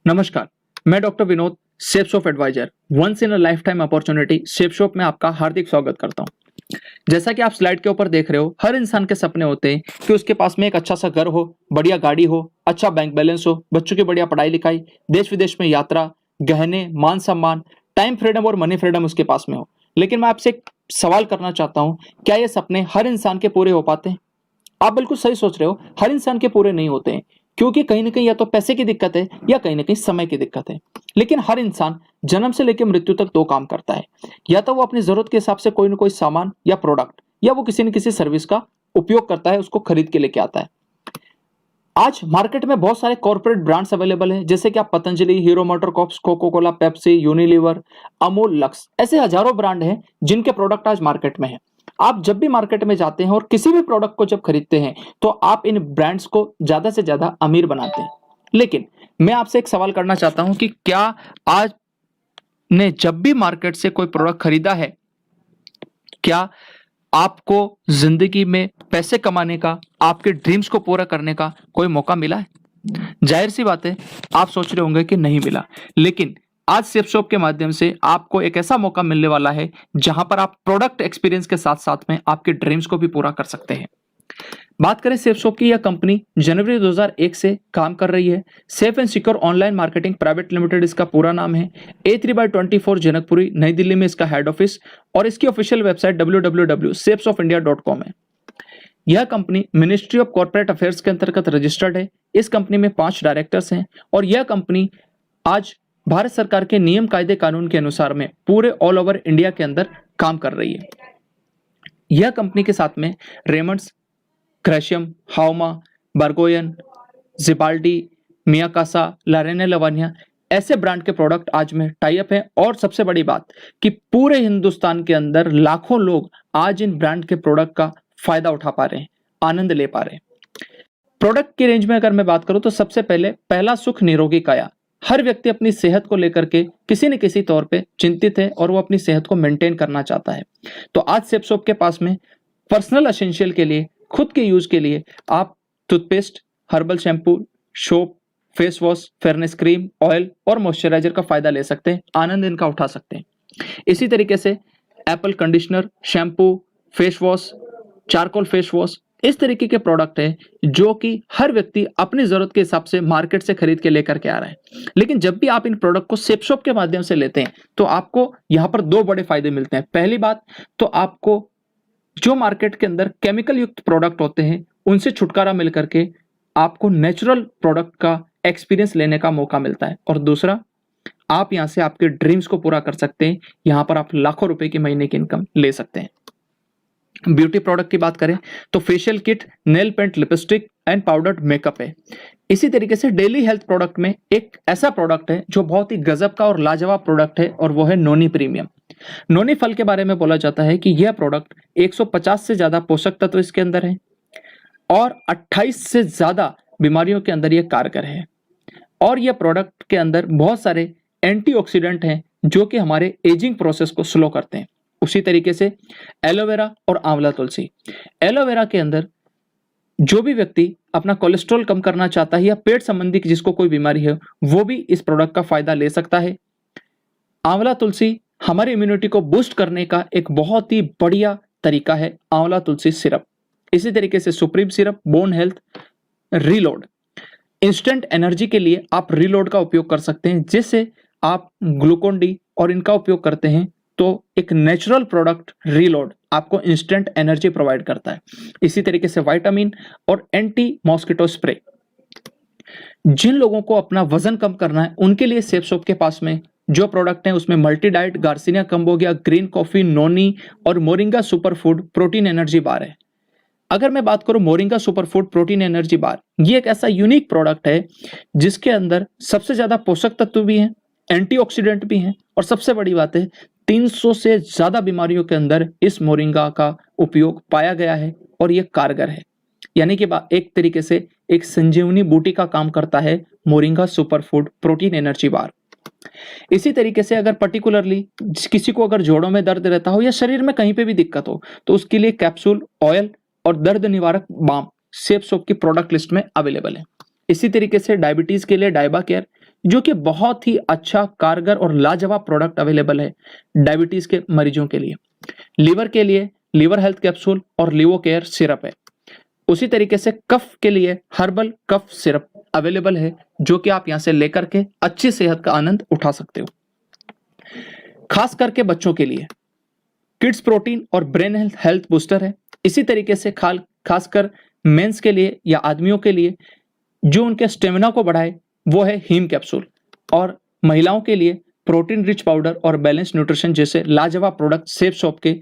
नमस्कार, मैं doctor Vinod, safe shop adviser, once in a lifetime opportunity safe shop में आपका हार्दिक स्वागत करता हूं। जैसा कि आप स्लाइड के ऊपर देख रहे हो, हर इंसान के सपने होते हैं कि उसके पास में एक अच्छा सा घर हो, बढ़िया गाड़ी हो, अच्छा बैंक बैलेंस हो, बच्चों की बढ़िया पढ़ाई लिखाई, देश विदेश में यात्रा, गहने, मान सम्मान, टाइम फ्रीडम और मनी फ्रीडम उसके पास में हो। लेकिन मैं आपसे एक सवाल करना चाहता हूँ, क्या ये सपने हर इंसान के पूरे हो पाते हैं? आप बिल्कुल सही सोच रहे हो, हर इंसान के पूरे नहीं होते हैं, क्योंकि कहीं ना कहीं या तो पैसे की दिक्कत है या कहीं ना कहीं समय की दिक्कत है। लेकिन हर इंसान जन्म से लेकर मृत्यु तक दो काम करता है, या तो वो अपनी जरूरत के हिसाब से कोई ना कोई सामान या प्रोडक्ट या वो किसी न किसी सर्विस का उपयोग करता है, उसको खरीद के लेके आता है। आज मार्केट में बहुत सारे कॉर्पोरेट ब्रांड्स अवेलेबल हैं, जैसे कि आप Patanjali, Hero MotoCorps, Coca Cola, Pepsi, Unilever, Amul, Lux, ऐसे हजारों ब्रांड हैं जिनके प्रोडक्ट आज मार्केट में हैं। आप जब भी मार्केट में जाते हैं और किसी भी प्रोडक्ट को जब खरीदते हैं तो आप इन ब्रांड्स को ज्यादा से ज्यादा अमीर बनाते हैं। लेकिन मैं आपसे एक सवाल करना चाहता हूं कि क्या आज ने जब भी मार्केट से कोई प्रोडक्ट खरीदा है, क्या आपको जिंदगी में पैसे कमाने का, आपके ड्रीम्स को पूरा करने का कोई मौका मिला है? जाहिर सी बात है, आप सोच रहे होंगे कि नहीं मिला। लेकिन आज सेफ शॉप के माध्यम से आपको एक ऐसा मौका मिलने वाला है जहां पर आप प्रोडक्ट एक्सपीरियंस के साथ साथ में आपके ड्रीम्स को भी पूरा कर सकते हैं। बात करें सेफ शॉप की, यह कंपनी जनवरी 2001 से काम कर रही है। Safe and secure online marketing private limited इसका पूरा नाम है। A3/24 जनकपुरी नई दिल्ली में इसका हेड ऑफिस और इसकी ऑफिशियल वेबसाइट www.safesoffindia.com है। यह company ministry of corporate affairs के अंतर्गत रजिस्टर्ड है। इस कंपनी में 5 डायरेक्टर्स हैं और यह कंपनी आज भारत सरकार के नियम कायदे कानून के अनुसार में पूरे ऑल ओवर इंडिया के अंदर काम कर रही है। यह कंपनी के साथ में रेमंड्स, ग्रेशियम, हाउमा, बार्गोयन, जिबाल्डी, मियाकासा, लारेने लवानिया, ऐसे ब्रांड के प्रोडक्ट आज में टाई अप है। और सबसे बड़ी बात कि पूरे हिंदुस्तान के अंदर लाखों लोग आज इन ब्रांड के प्रोडक्ट का फायदा उठा पा रहे हैं, आनंद ले पा रहे हैं। प्रोडक्ट की रेंज में अगर मैं बात करूं तो सबसे पहले पहला सुख निरोगी काया। हर व्यक्ति अपनी सेहत को लेकर के किसी न किसी तौर पे चिंतित है और वो अपनी सेहत को मेंटेन करना चाहता है। तो आज सेफ शॉप के पास में पर्सनल एसेंशियल के लिए, खुद के यूज के लिए आप toothpaste, herbal shampoo, soap, face wash, fairness cream, oil और मॉइस्चराइजर का फायदा ले सकते हैं, आनंद इनका उठा सकते हैं। इसी तरीके से Apple conditioner, shampoo, face wash, charcoal face wash, इस तरीके के प्रोडक्ट है जो कि हर व्यक्ति अपनी जरूरत के हिसाब से मार्केट से खरीद के लेकर के आ रहा है। लेकिन जब भी आप इन प्रोडक्ट को सेफ शॉप के माध्यम से लेते हैं तो आपको यहाँ पर 2 बड़े फायदे मिलते हैं। पहली बात तो आपको जो मार्केट के अंदर केमिकल युक्त प्रोडक्ट होते हैं उनसे छुटकारा मिल करके आपको नेचुरल प्रोडक्ट का एक्सपीरियंस लेने का मौका मिलता है। और दूसरा, आप यहाँ से आपके ड्रीम्स को पूरा कर सकते हैं। यहाँ पर आप लाखों रुपए की महीने की इनकम ले सकते हैं। ब्यूटी प्रोडक्ट की बात करें तो facial kit, nail paint, lipstick and powdered makeup है। इसी तरीके से डेली हेल्थ प्रोडक्ट में एक ऐसा प्रोडक्ट है जो बहुत ही गजब का और लाजवाब प्रोडक्ट है और वो है नोनी प्रीमियम। नोनी फल के बारे में बोला जाता है कि यह प्रोडक्ट 150 से ज्यादा पोषक तत्व इसके अंदर है और 28 से ज्यादा बीमारियों के अंदर यह कारगर है। और यह प्रोडक्ट के अंदर बहुत सारे एंटीऑक्सीडेंट हैं जो कि हमारे एजिंग प्रोसेस को स्लो करते हैं। उसी तरीके से एलोवेरा और आंवला तुलसी। एलोवेरा के अंदर जो भी व्यक्ति अपना कोलेस्ट्रॉल कम करना चाहता है या पेट संबंधी जिसको कोई बीमारी है वो भी इस प्रोडक्ट का फायदा ले सकता है। आंवला तुलसी हमारी इम्यूनिटी को बूस्ट करने का एक बहुत ही बढ़िया तरीका है, आंवला तुलसी सिरप। इसी तरीके से supreme syrup, bone health, reload, instant energy के लिए आप रीलोड का उपयोग कर सकते हैं, जिससे आप ग्लूकोन डी और इनका उपयोग करते हैं तो एक नेचुरल प्रोडक्ट रीलोड आपको इंस्टेंट एनर्जी प्रोवाइड करता है। इसी तरीके से विटामिन और एंटी मॉस्किटो स्प्रे। जिन लोगों को अपना वजन कम करना है उनके लिए सेफ शॉप के पास में जो प्रोडक्ट है उसमें multi diet, garcinia cambogia, green coffee, noni और moringa super food protein energy bar है। अगर मैं बात करूं moringa super food protein energy bar, ये एक ऐसा यूनिक प्रोडक्ट है जिसके अंदर सबसे ज्यादा पोषक तत्व भी हैं, एंटीऑक्सीडेंट भी हैं और सबसे बड़ी बात है 300 से ज्यादा बीमारियों के अंदर इस मोरिंगा का उपयोग पाया गया है और ये कारगर है। यानी कि एक तरीके से एक संजीवनी बूटी का काम करता है moringa super food protein energy बार। इसी तरीके से अगर पर्टिकुलरली किसी को अगर जोड़ों में दर्द रहता हो या शरीर में कहीं पे भी दिक्कत हो तो उसके लिए कैप्सूल, ऑयल और दर्द निवारक बाम सेफ शॉप की प्रोडक्ट लिस्ट में अवेलेबल है। इसी तरीके से डायबिटीज के लिए डायबा केयर, जो कि बहुत ही अच्छा, कारगर और लाजवाब प्रोडक्ट अवेलेबल है डायबिटीज के मरीजों के लिए। लीवर के लिए लीवर हेल्थ कैप्सूल और लिवो केयर सिरप है। उसी तरीके से कफ के लिए हर्बल कफ सिरप अवेलेबल है, जो कि आप यहां से लेकर के अच्छी सेहत का आनंद उठा सकते हो। खास करके बच्चों के लिए किड्स प्रोटीन और ब्रेन हेल्थ बूस्टर है। इसी तरीके से खासकर मेंस के लिए या आदमियों के लिए जो उनके स्टेमिना को बढ़ाए वो है हीम कैप्सूल, और महिलाओं के लिए प्रोटीन रिच पाउडर और बैलेंस न्यूट्रिशन जैसे लाजवाब प्रोडक्ट सेफ शॉप के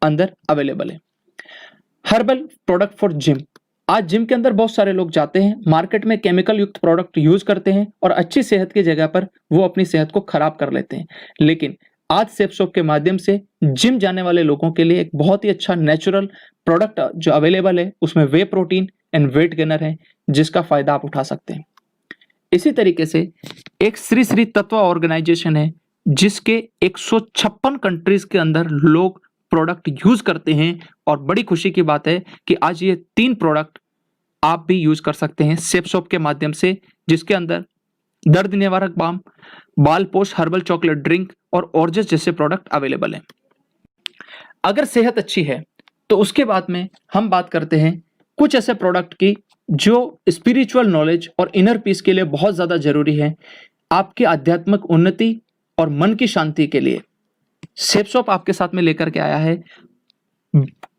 अंदर अवेलेबल है। Herbal product for gym. आज जिम के अंदर बहुत सारे लोग जाते हैं, मार्केट में केमिकल युक्त प्रोडक्ट यूज करते हैं और अच्छी सेहत की जगह पर वो अपनी सेहत को खराब कर लेते हैं। लेकिन आज सेफ शॉप के माध्यम से जिम जाने वाले लोगों के लिए एक बहुत ही अच्छा नेचुरल प्रोडक्ट जो अवेलेबल है, उसमें वे प्रोटीन एंड वेट गेनर है, जिसका फायदा आप उठा सकते हैं। इसी तरीके से एक श्री श्री तत्व ऑर्गेनाइजेशन है, जिसके 156 कंट्रीज के अंदर लोग प्रोडक्ट यूज करते हैं, और बड़ी खुशी की बात है कि आज ये 3 प्रोडक्ट आप भी यूज कर सकते हैं सेफ शॉप के माध्यम से, जिसके अंदर दर्द निवारक बाम, बालपोश हर्बल चॉकलेट ड्रिंक और ऑर्जस जैसे प्रोडक्ट अवेलेबल हैं। अगर सेहत अच्छी है तो उसके बाद में हम बात करते हैं कुछ ऐसे प्रोडक्ट की जो स्पिरिचुअल नॉलेज और इनर पीस के लिए बहुत ज्यादा जरूरी है, आपकी आध्यात्मिक उन्नति और मन की शांति के लिए। सेफ शॉप आपके साथ में लेकर के आया है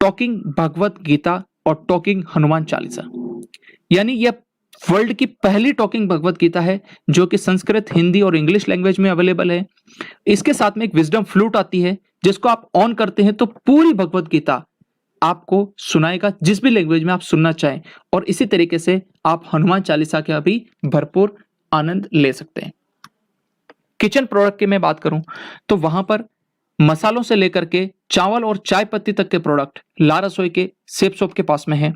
टॉकिंग भगवत गीता और टॉकिंग हनुमान चालीसा, यानी यह वर्ल्ड की पहली टॉकिंग भगवत गीता है जो कि संस्कृत, हिंदी और इंग्लिश लैंग्वेज में अवेलेबल है। इसके साथ में एक विजडम फ्लूट आती है, जिसको आप ऑन करते हैं तो पूरी भगवत गीता आपको सुनाएगा जिस भी लैंग्वेज में आप सुनना चाहें, और इसी तरीके से आप हनुमान चालीसा का भी भरपूर आनंद ले सकते हैं। किचन प्रोडक्ट की मैं बात करूं तो वहां पर मसालों से लेकर के चावल और चाय पत्ती तक के प्रोडक्ट ला रसोई के सेफ शॉप के पास में है।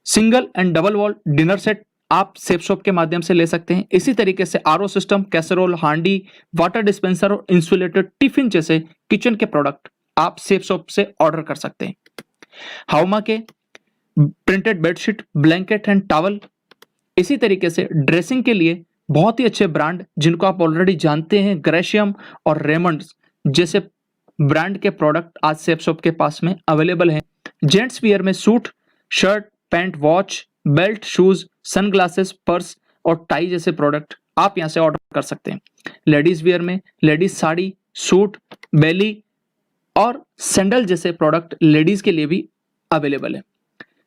Single and double wall dinner set आप सेफ शॉप के माध्यम से ले सकते हैं। इसी तरीके से आरओ सिस्टम, कैसरोल, हांडी, वाटर डिस्पेंसर और इंसुलेटेड टिफिन जैसे किचन के प्रोडक्ट आप सेफ शॉप से ऑर्डर कर सकते हैं। हाउमा के printed bedsheet, blanket and towel. इसी तरीके से ड्रेसिंग के लिए बहुत ही अच्छे ब्रांड जिनको आप ऑलरेडी जानते हैं, ग्रेशियम और रेमंड्स जैसे ब्रांड के प्रोडक्ट आज सेफ शॉप के पास में अवेलेबल हैं। जेंट्स वियर में suit, shirt, pant, watch, belt, shoes, sunglasses, purse और टाई जैसे प्रोडक्ट आप यहां से ऑर्डर कर सकते हैं। लेडीज वियर में लेडीज साड़ी, सूट, बेली और सैंडल जैसे प्रोडक्ट लेडीज के लिए भी अवेलेबल है।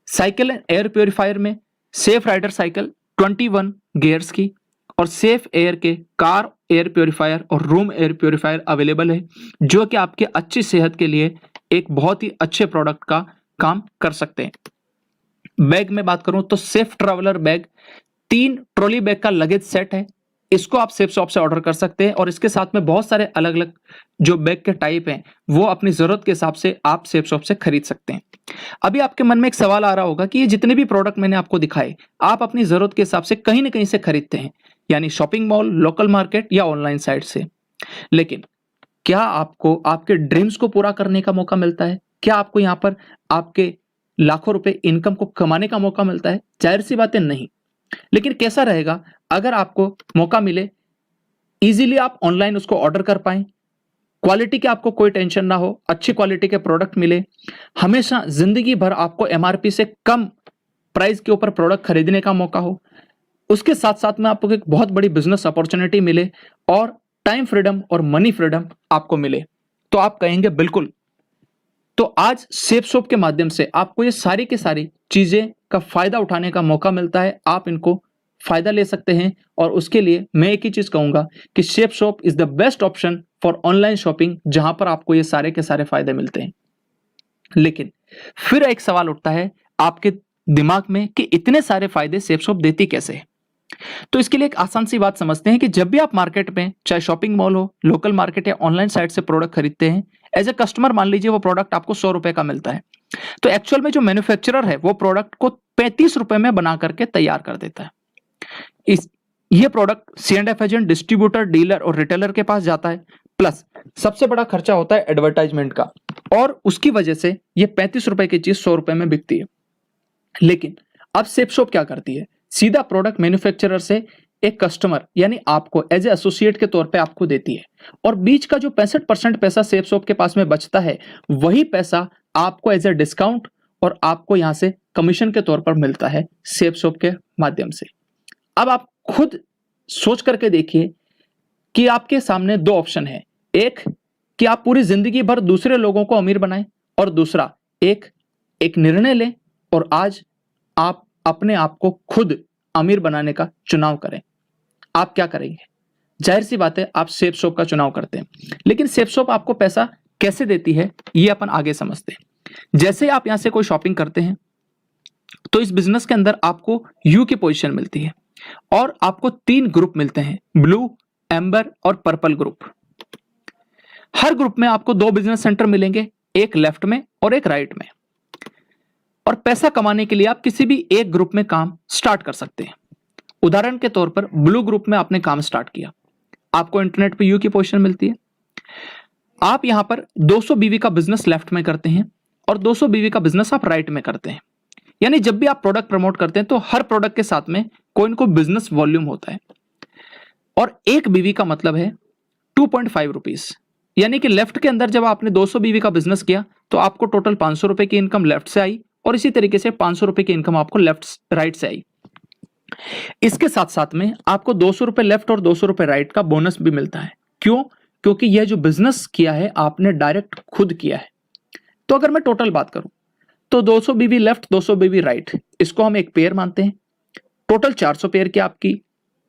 साइकिल एंड एयर प्योरीफायर में सेफ राइडर साइकिल 21 गियर्स की और सेफ एयर के कार एयर प्योरीफायर और रूम एयर प्योरीफायर अवेलेबल है, जो कि आपके अच्छी सेहत के लिए एक बहुत ही अच्छे प्रोडक्ट का काम कर सकते हैं। बैग में बात करूं तो safe traveller bag 3 trolley bag का लगेज सेट है, इसको आप सेफ शॉप से ऑर्डर कर सकते हैं, और इसके साथ में बहुत सारे अलग अलग जो बैग के टाइप हैं वो अपनी जरूरत के हिसाब से आप सेफ शॉप से खरीद सकते हैं। अभी आपके मन में एक सवाल आ रहा होगा कि ये जितने भी प्रोडक्ट मैंने आपको दिखाए आप अपनी जरूरत के हिसाब से कहीं ना कहीं से खरीदते हैं, यानी शॉपिंग मॉल, लोकल मार्केट या ऑनलाइन साइट से। लेकिन क्या आपको आपके ड्रीम्स को पूरा करने का मौका मिलता है? क्या आपको यहाँ पर आपके लाखों रुपए इनकम को कमाने का मौका मिलता है? जाहिर सी बात है नहीं। लेकिन कैसा रहेगा अगर आपको मौका मिले, इजीली आप ऑनलाइन उसको ऑर्डर कर पाए, क्वालिटी के आपको कोई टेंशन ना हो, अच्छी क्वालिटी के प्रोडक्ट मिले, हमेशा जिंदगी भर आपको एमआरपी से कम प्राइस के ऊपर प्रोडक्ट खरीदने का मौका हो, उसके साथ साथ में आपको एक बहुत बड़ी बिजनेस अपॉर्चुनिटी मिले और टाइम फ्रीडम और मनी फ्रीडम आपको मिले, तो आप कहेंगे बिल्कुल। तो आज सेफ शॉप के माध्यम से आपको ये सारी की सारी चीजें का फायदा उठाने का मौका मिलता है, आप इनको फायदा ले सकते हैं। और उसके लिए मैं एक ही चीज कहूंगा कि safe shop is the best option for online shopping, जहां पर आपको ये सारे के सारे फायदे मिलते हैं। लेकिन फिर एक सवाल उठता है आपके दिमाग में कि इतने सारे फायदे सेफ शॉप देती कैसे है? तो इसके लिए एक आसान सी बात समझते हैं कि जब भी आप मार्केट में, चाहे शॉपिंग मॉल हो, लोकल मार्केट या ऑनलाइन साइट से प्रोडक्ट खरीदते हैं, एज ए कस्टमर मान लीजिए वो प्रोडक्ट आपको 100 रुपए का मिलता है, तो एक्चुअल में जो मैन्युफैक्चरर है वो प्रोडक्ट को 35 रुपए में बना करके तैयार कर देता है। ये product C&F agent, distributor, dealer और रिटेलर के पास जाता है, प्लस सबसे बड़ा खर्चा होता है एडवर्टाइजमेंट का, और उसकी वजह से ये 35 रुपए की चीज 100 रुपए में बिकती है। लेकिन अब सेफ शॉप क्या करती है? सीधा प्रोडक्ट मैन्युफैक्चरर से एक कस्टमर यानी आपको एज ए एसोसिएट के तौर पे आपको देती है, और बीच का जो 65% पैसा सेफ शॉप के पास में बचता है वही पैसा आपको एज ए डिस्काउंट और आपको यहां से कमीशन के तौर पर मिलता है सेफ शॉप के माध्यम से। अब आप खुद सोच करके देखिए कि आपके सामने दो ऑप्शन है, एक कि आप पूरी जिंदगी भर दूसरे लोगों को अमीर बनाएं, और दूसरा एक निर्णय लें और आज आप अपने आप को खुद अमीर बनाने का चुनाव करें। आप क्या करेंगे? जाहिर सी बात है आप सेफ शॉप का चुनाव करते हैं, लेकिन सेफ शॉप आपको पैसा कैसे देती है ये अपन आगे समझते हैं। जैसे आप यहां से कोई शॉपिंग करते हैं तो इस बिजनेस के अंदर आपको यू की पोजीशन मिलती है और आपको 3 ग्रुप मिलते हैं, ब्लू, एम्बर और पर्पल ग्रुप। हर ग्रुप में आपको 2 बिजनेस सेंटर मिलेंगे, एक लेफ्ट में और एक राइट में। और पैसा कमाने के लिए आप किसी भी एक ग्रुप में काम स्टार्ट कर सकते हैं। उदाहरण के तौर पर ब्लू ग्रुप में आपने काम स्टार्ट किया, आपको इंटरनेट पे यू की पोजीशन मिलती है। आप यहां पर 200 बीवी का बिजनेस लेफ्ट में करते हैं और 200 बीवी का बिजनेस आप राइट में करते हैं। यानी जब भी आप प्रोडक्ट प्रमोट करते हैं तो हर प्रोडक्ट के साथ में कोई ना कोई बिजनेस वॉल्यूम होता है, और एक बीवी का मतलब है 2.5 रुपीज। यानी कि लेफ्ट के अंदर जब आपने 200 बीवी का बिजनेस किया तो आपको टोटल 500 रुपए की इनकम लेफ्ट से आई, और इसी तरीके से 500 रुपए की इनकम आपको राइट से आई। इसके साथ साथ में आपको 200 रुपए लेफ्ट और 200 रुपए राइट का बोनस भी मिलता है। क्यों? क्योंकि यह जो बिजनेस किया है आपने डायरेक्ट खुद किया है। तो अगर मैं टोटल बात करूं तो 200 बीवी लेफ्ट 200 बीवी राइट, इसको हम एक पेयर मानते हैं। टोटल 400 पेयर की आपकी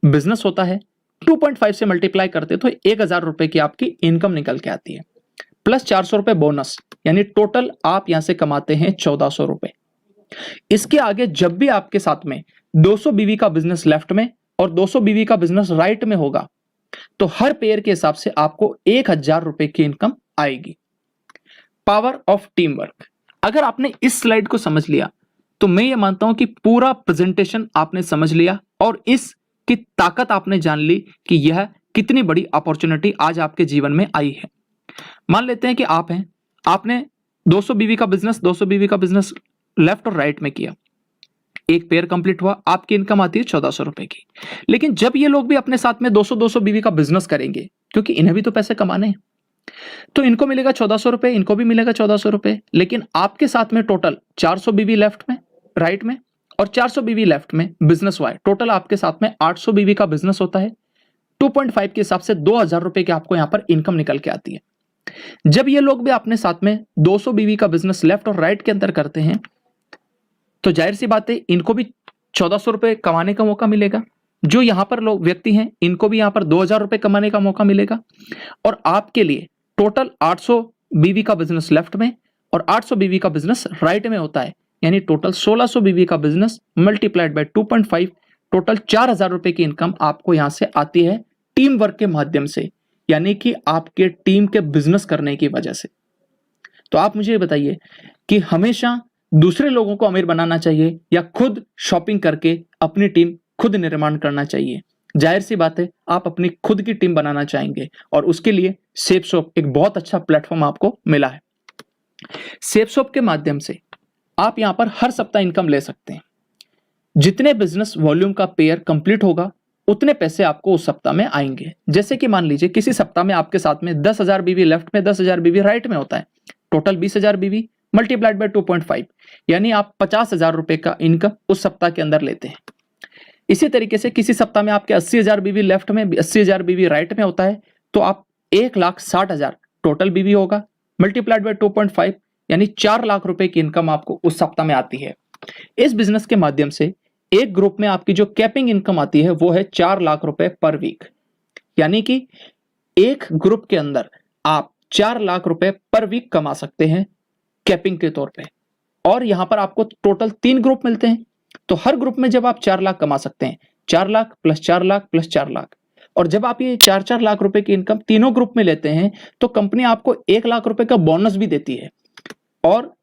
बिजनेस होता है, 2.5 से मल्टीप्लाई करते तो 1000 रुपए की आपकी इनकम निकल के आती है, प्लस 400 रुपए बोनस, यानी टोटल आप यहां से कमाते हैं 1400 रुपए। इसके आगे जब भी आपके साथ में 200 बीवी का बिजनेस लेफ्ट में और 200 बीवी का बिजनेस राइट में होगा तो हर पेयर के हिसाब से आपको 1000 रुपए की इनकम आएगी। Power of team work. अगर आपने इस स्लाइड को समझ लिया तो मैं ये मानता हूं कि पूरा प्रेजेंटेशन आपने समझ लिया और इसकी ताकत आपने जान ली कि यह कितनी बड़ी अपॉर्चुनिटी आज आपके जीवन में आई है। मान लेते हैं कि आप हैं, आपने 200 बीवी का बिजनेस लेफ्ट और राइट में किया, एक पेयर कंप्लीट हुआ, आपकी इनकम आती है 1400 रुपए की। लेकिन जब ये लोग भी अपने साथ में 200 बीवी का बिजनेस करेंगे, क्योंकि इन्हें भी तो पैसे कमाने हैं, तो इनको मिलेगा 1400 रुपए, इनको भी मिलेगा 1400 रुपए। लेकिन आपके साथ में टोटल 400 बीवी लेफ्ट में, राइट में और 400 बीवी लेफ्ट में बिजनेस हुआ है। टोटल आपके साथ में 800 बीवी का बिजनेस होता है। 2.5 के हिसाब से 2000 रुपए की आपको यहां पर इनकम निकल के आती है। जब ये लोग भी अपने साथ में 200 बीवी का बिजनेस लेफ्ट और राइट के अंदर करते हैं तो जाहिर सी बात है इनको भी 1400 रुपए कमाने का मौका मिलेगा। जो यहां पर लोग व्यक्ति हैं इनको भी यहां पर 2000 रुपए कमाने का मौका मिलेगा। और आपके लिए टोटल 800 बीवी का बिजनेस लेफ्ट में और 800 बीवी का बिजनेस राइट में होता है, यानी टोटल 1600 बीवी का बिजनेस मल्टीप्लाइड बाय 2.5, टोटल 4000 रुपए की इनकम आपको यहां से आती है टीम वर्क के माध्यम से, यानी कि आपके टीम के बिजनेस करने की वजह से। तो आप मुझे बताइए कि हमेशा दूसरे लोगों को अमीर बनाना चाहिए या खुद शॉपिंग करके अपनी टीम खुद निर्माण करना चाहिए? जाहिर सी बात है आप अपनी खुद की टीम बनाना चाहेंगे और उसके लिए सेफ शॉप एक बहुत अच्छा प्लेटफॉर्म आपको मिला है। सेफ शॉप के माध्यम से आप यहां पर हर सप्ताह इनकम ले सकते हैं। जितने बिजनेस वॉल्यूम का पेयर कंप्लीट होगा उतने पैसे आपको उस सप्ताह में आएंगे। जैसे कि मान लीजिए किसी सप्ताह में आपके साथ में 10,000 बीवी लेफ्ट में 10,000 बीवी राइट में होता है, टोटल 20,000 बीवी मल्टीप्लाइड बाय 2.5, यानी आप 50,000 रुपए का इनकम उस सप्ताह के अंदर लेते हैं। इसी तरीके से किसी सप्ताह में आपके 80,000 बीवी लेफ्ट में 80,000 बीवी राइट में होता है तो आप 1,60,000 टोटल बीवी होगा मल्टीप्लाइड बाय 2.5, यानी 4 लाख रुपए की इनकम आपको उस सप्ताह में आती है। इस बिजनेस के माध्यम से एक ग्रुप में आपकी जो कैपिंग इनकम आती है वो है 4 लाख रुपए पर वीक, यानी कि एक ग्रुप के अंदर आप 4 लाख रुपए पर वीक कमा सकते हैं कैपिंग के तौर पे। और यहां पर आपको टोटल 3 ग्रुप मिलते हैं, तो हर ग्रुप में जब आप 4 लाख कमा सकते हैं, 4 लाख प्लस 4 लाख प्लस 4 लाख, और जब आप ये 4-4 लाख रुपए की इनकम तीनों ग्रुप में लेते हैं तो कंपनी आपको 1 लाख रुपए का बोनस भी देती है। और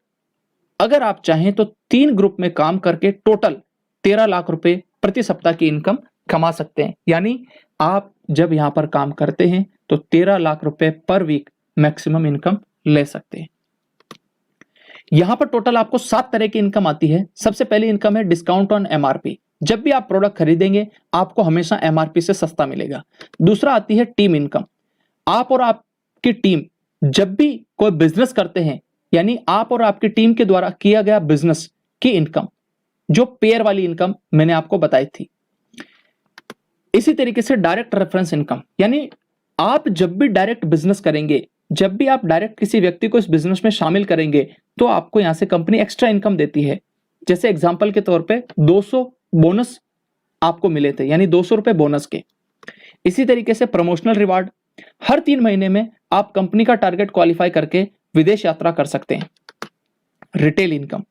अगर आप चाहें तो 3 ग्रुप में काम करके टोटल 13 लाख रुपए प्रति सप्ताह की इनकम कमा सकते हैं। यानी आप जब यहां पर काम करते हैं तो 13 लाख रुपए पर वीक मैक्सिमम इनकम ले सकते हैं। यहां पर टोटल आपको 7 तरह की इनकम आती है। सबसे पहली इनकम है डिस्काउंट ऑन एमआरपी, जब भी आप प्रोडक्ट खरीदेंगे आपको हमेशा एमआरपी से सस्ता मिलेगा। दूसरा आती है टीम इनकम। आप और आपकी टीम जब भी कोई बिजनेस करते हैं, यानी आप और आपकी टीम के द्वारा किया गया बिजनेस की इनकम, जो पेयर वाली इनकम मैंने आपको बताई थी। इसी तरीके से डायरेक्ट रेफरेंस इनकम, यानी आप जब भी डायरेक्ट बिजनेस करेंगे, जब भी आप डायरेक्ट किसी व्यक्ति को इस बिजनेस में शामिल करेंगे, तो आपको यहां से कंपनी एक्स्ट्रा इनकम देती है। जैसे एग्जांपल के तौर पे 200 बोनस आपको मिले थे, यानी 200 रुपए बोनस के। इसी तरीके से प्रमोशनल रिवार्ड, हर 3 महीने में आप कंपनी का टारगेट क्वालिफाई करके विदेश यात्रा कर सकते हैं। रिटेल इनकम,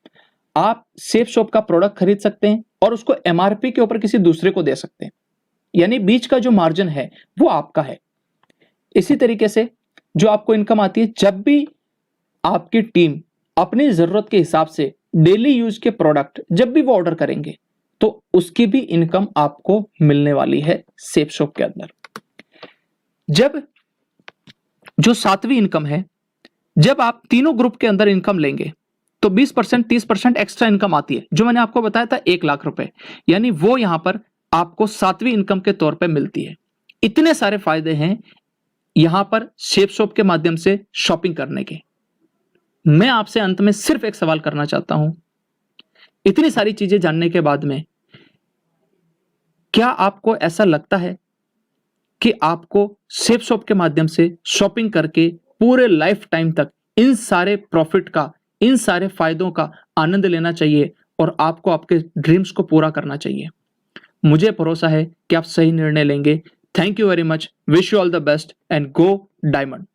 आप सेफ शॉप का प्रोडक्ट खरीद सकते हैं और उसको एमआरपी के ऊपर किसी दूसरे को दे सकते हैं, यानी बीच का जो मार्जिन है वो आपका है। इसी तरीके से जो आपको इनकम आती है, जब भी आपकी टीम अपनी जरूरत के हिसाब से डेली यूज के प्रोडक्ट जब भी वो ऑर्डर करेंगे, तो उसकी भी इनकम आपको मिलने वाली है सेफ शॉप के अंदर। जब जो 7वीं इनकम है, जब आप तीनों ग्रुप के अंदर इनकम लेंगे तो 20% 30% एक्स्ट्रा इनकम आती है, जो मैंने आपको बताया था 1 लाख रुपए, यानी वो यहां पर आपको 7वीं इनकम के तौर पे मिलती है। इतने सारे फायदे हैं यहां पर सेफ शॉप के माध्यम से शॉपिंग करने के। मैं आपसे अंत में सिर्फ एक सवाल करना चाहता हूं, इतनी सारी चीजें जानने के बाद में क्या आपको ऐसा लगता है कि आपको सेफ शॉप के माध्यम से शॉपिंग करके पूरे लाइफ टाइम तक इन सारे प्रॉफिट का, इन सारे फायदों का आनंद लेना चाहिए और आपको आपके ड्रीम्स को पूरा करना चाहिए? मुझे भरोसा है कि आप सही निर्णय लेंगे। Thank you very much, wish you all the best and go diamond.